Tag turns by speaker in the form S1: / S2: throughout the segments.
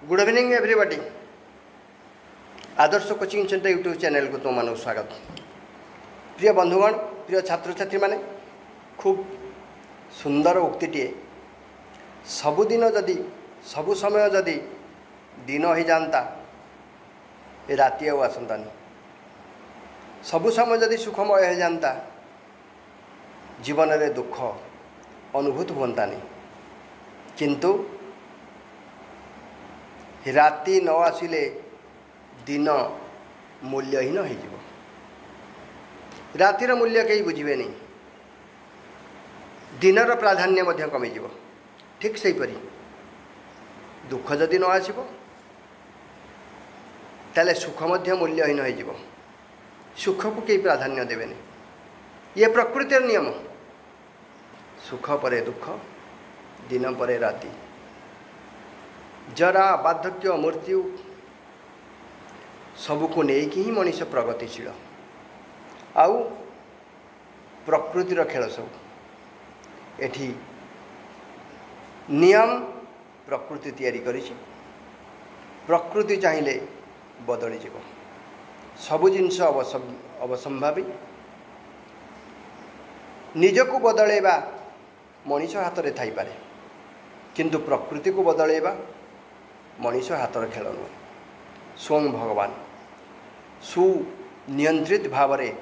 S1: Good evening everybody. Adarsh coaching centre YouTube channel को तुम मानक स्वागत। प्रिय बंधुगण, प्रिय छात्र छात्री माने, खूब सुंदर उक्तिटे सबुदिन जदि सबु समय जदि दिन हो जाता राति आउ आसंतानी, सबु समय जदि सुखमय हो जाता जीवन में दुख अनुभूत होतानी, किंतु राति न आसिले दिन मूल्यहीन हो। रातिर मूल्य कहीं बुझे नहीं, दिनर प्राधान्य कमी। ठीक से परी दुख जदि न आसब ताले सुख मूल्यहीन हो। सुख को कई प्राधान्य देवेनि, ये प्रकृतिर नियम। सुख परे दुख, दिन परे राति, जरा बार्धक्य मृत्यु सबको लेकिन ही मनीष प्रगतिशील। आउ प्रकृतिर खेल सब एठी नियम प्रकृति तैयारी करिछि। प्रकृति चाहिए बदली जीव, सबु जिनस अवसंभावी। निजको बदलैबा मनीष हाथ में थाई पारे, किंतु प्रकृति को बदलैबा मनीष हाथर खेल नुहे। स्वयं भगवान सुनियंत्रित भाव में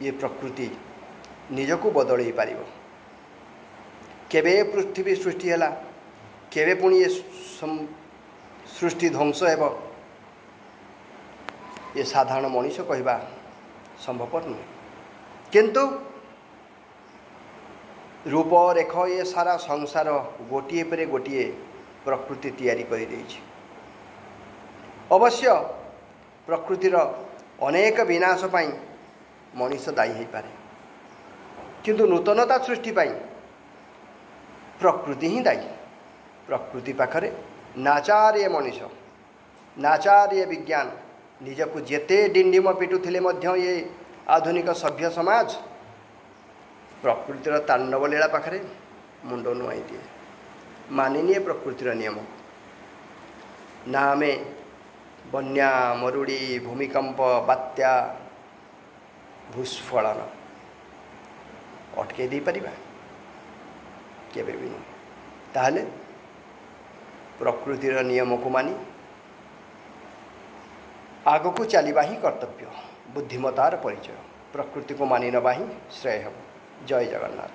S1: ये प्रकृति निजको बदल पार। केवे पृथ्वी सृष्टि है, केवे पुणी ये सृष्टि ध्वंस हो, ये साधारण मनीष कहवा संभवपर नुहे। किंतु रूप रेख ये सारा संसार गोटे पर गोटे प्रकृति तैयारी कर देछि। अवश्य प्रकृतिर अनेक विनाश पाई मनीष दायी हो पारे, किंतु नूतनता सृष्टि पाई प्रकृति ही दायी। प्रकृति पाखरे नाचार्य मनीष, नाचार्य विज्ञान निजको जेते डिंडिम पिटुथिले मध्य ये आधुनिक सभ्य समाज प्रकृतिर तांडव लीला पाखरे मुंड नुआई दिए। मानिनिए प्रकृतिर नियम ना आमे बन्या मरुड़ी भूमिकंप बात्या भूस्खलन अटके दे परिबा केबे भी नहीं। ताहले प्रकृतिर नियम को मानी आग को चलवा ही कर्तव्य, बुद्धिमतार परिचय। प्रकृति को मानि नवा ही श्रेय। जय जगन्नाथ।